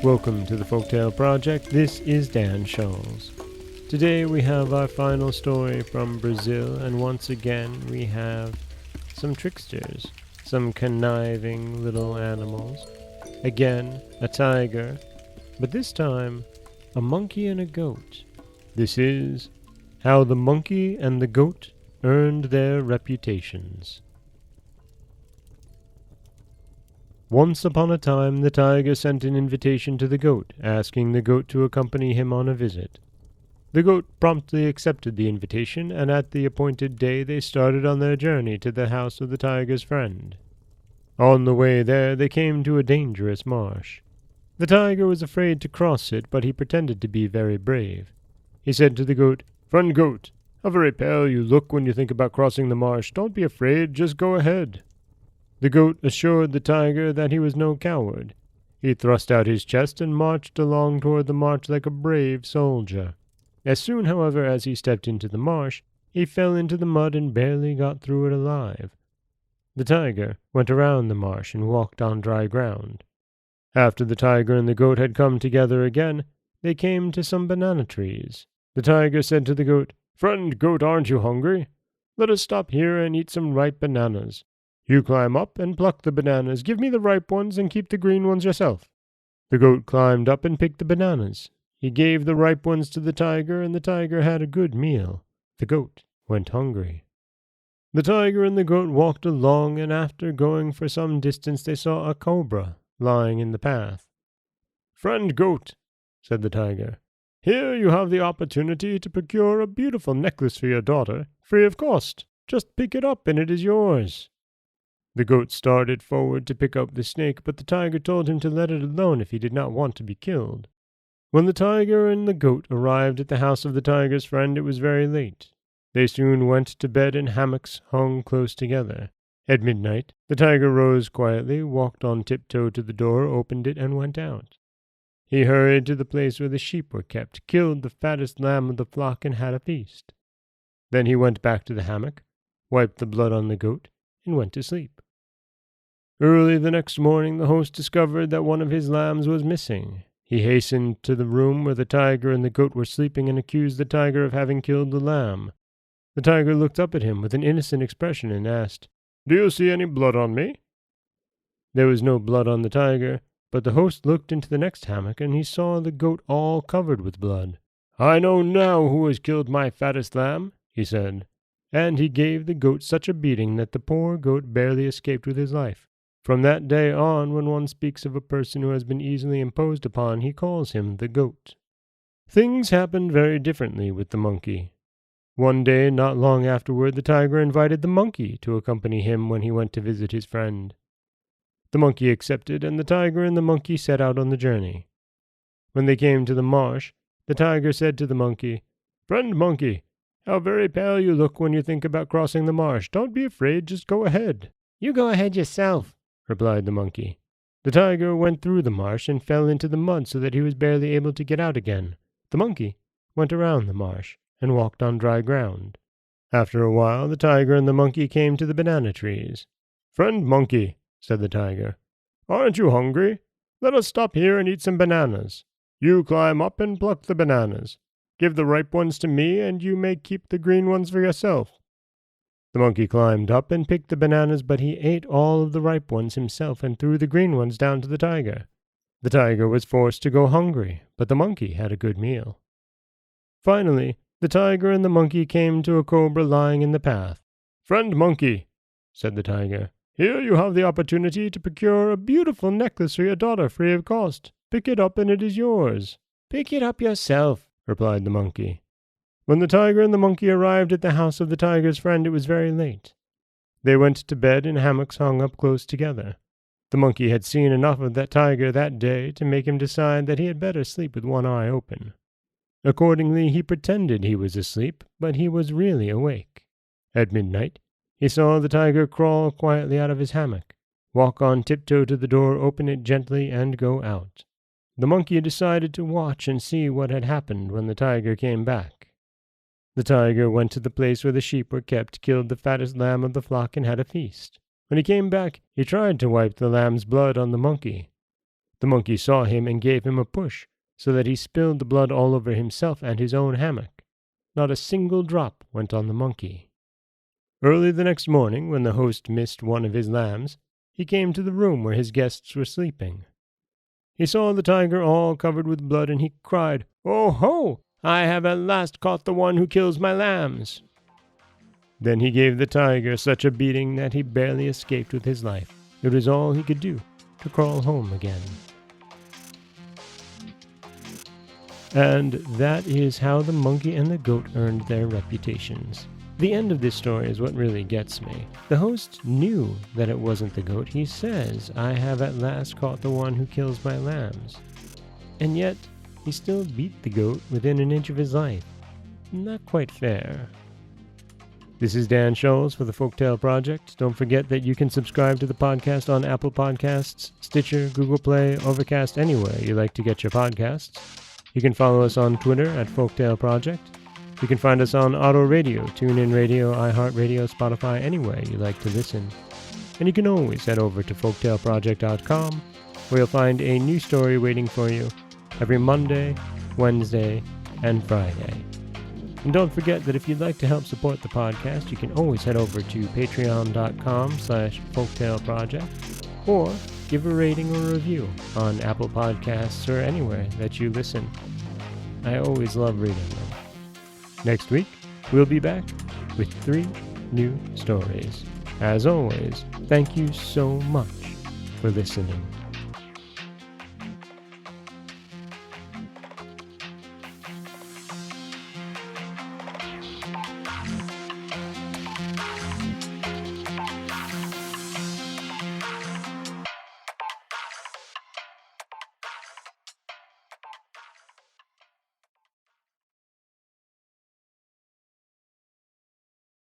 Welcome to the Folktale Project. This is Dan Scholes. Today we have our final story from Brazil, and once again we have some tricksters, some conniving little animals. Again, a tiger, but this time a monkey and a goat. This is How the Monkey and the Goat Earned Their Reputations. Once upon a time, the tiger sent an invitation to the goat, asking the goat to accompany him on a visit. The goat promptly accepted the invitation, and at the appointed day they started on their journey to the house of the tiger's friend. On the way there, they came to a dangerous marsh. The tiger was afraid to cross it, but he pretended to be very brave. He said to the goat, "Friend goat, how very pale you look when you think about crossing the marsh. Don't be afraid, just go ahead." The goat assured the tiger that he was no coward. He thrust out his chest and marched along toward the marsh like a brave soldier. As soon, however, as he stepped into the marsh, he fell into the mud and barely got through it alive. The tiger went around the marsh and walked on dry ground. After the tiger and the goat had come together again, they came to some banana trees. The tiger said to the goat, "Friend goat, aren't you hungry? Let us stop here and eat some ripe bananas. You climb up and pluck the bananas. Give me the ripe ones and keep the green ones yourself." The goat climbed up and picked the bananas. He gave the ripe ones to the tiger, and the tiger had a good meal. The goat went hungry. The tiger and the goat walked along, and after going for some distance they saw a cobra lying in the path. "Friend goat," said the tiger, "here you have the opportunity to procure a beautiful necklace for your daughter, free of cost. Just pick it up and it is yours." The goat started forward to pick up the snake, but the tiger told him to let it alone if he did not want to be killed. When the tiger and the goat arrived at the house of the tiger's friend, it was very late. They soon went to bed in hammocks hung close together. At midnight, the tiger rose quietly, walked on tiptoe to the door, opened it, and went out. He hurried to the place where the sheep were kept, killed the fattest lamb of the flock, and had a feast. Then he went back to the hammock, wiped the blood on the goat, and went to sleep. Early the next morning the host discovered that one of his lambs was missing. He hastened to the room where the tiger and the goat were sleeping and accused the tiger of having killed the lamb. The tiger looked up at him with an innocent expression and asked, "Do you see any blood on me?" There was no blood on the tiger, but the host looked into the next hammock and he saw the goat all covered with blood. "I know now who has killed my fattest lamb," he said, and he gave the goat such a beating that the poor goat barely escaped with his life. From that day on, when one speaks of a person who has been easily imposed upon, he calls him the goat. Things happened very differently with the monkey. One day, not long afterward, the tiger invited the monkey to accompany him when he went to visit his friend. The monkey accepted, and the tiger and the monkey set out on the journey. When they came to the marsh, the tiger said to the monkey, "Friend monkey, how very pale you look when you think about crossing the marsh. Don't be afraid, just go ahead." "You go ahead yourself," replied the monkey. The tiger went through the marsh and fell into the mud so that he was barely able to get out again. The monkey went around the marsh and walked on dry ground. After a while, the tiger and the monkey came to the banana trees. "Friend monkey," said the tiger, "aren't you hungry? Let us stop here and eat some bananas. You climb up and pluck the bananas. Give the ripe ones to me, and you may keep the green ones for yourself." The monkey climbed up and picked the bananas, but he ate all of the ripe ones himself and threw the green ones down to the tiger. The tiger was forced to go hungry, but the monkey had a good meal. Finally, the tiger and the monkey came to a cobra lying in the path. "Friend monkey," said the tiger, "here you have the opportunity to procure a beautiful necklace for your daughter free of cost. Pick it up and it is yours." "Pick it up yourself," replied the monkey. When the tiger and the monkey arrived at the house of the tiger's friend, it was very late. They went to bed in hammocks hung up close together. The monkey had seen enough of that tiger that day to make him decide that he had better sleep with one eye open. Accordingly, he pretended he was asleep, but he was really awake. At midnight, he saw the tiger crawl quietly out of his hammock, walk on tiptoe to the door, open it gently, and go out. The monkey decided to watch and see what had happened when the tiger came back. The tiger went to the place where the sheep were kept, killed the fattest lamb of the flock, and had a feast. When he came back, he tried to wipe the lamb's blood on the monkey. The monkey saw him and gave him a push, so that he spilled the blood all over himself and his own hammock. Not a single drop went on the monkey. Early the next morning, when the host missed one of his lambs, he came to the room where his guests were sleeping. He saw the tiger all covered with blood, and he cried, "Oh ho! I have at last caught the one who kills my lambs." Then he gave the tiger such a beating that he barely escaped with his life. It was all he could do to crawl home again. And that is how the monkey and the goat earned their reputations. The end of this story is what really gets me. The host knew that it wasn't the goat. He says, "I have at last caught the one who kills my lambs." And yet, he still beat the goat within an inch of his life. Not quite fair. This is Dan Scholes for the Folktale Project. Don't forget that you can subscribe to the podcast on Apple Podcasts, Stitcher, Google Play, Overcast, anywhere you like to get your podcasts. You can follow us on Twitter at Folktale Project. You can find us on Auto Radio, TuneIn Radio, iHeartRadio, Spotify, anywhere you like to listen. And you can always head over to folktaleproject.com, where you'll find a new story waiting for you every Monday, Wednesday, and Friday. And don't forget that if you'd like to help support the podcast, you can always head over to patreon.com/folktaleproject, or give a rating or review on Apple Podcasts or anywhere that you listen. I always love reading them. Next week, we'll be back with 3 new stories. As always, thank you so much for listening.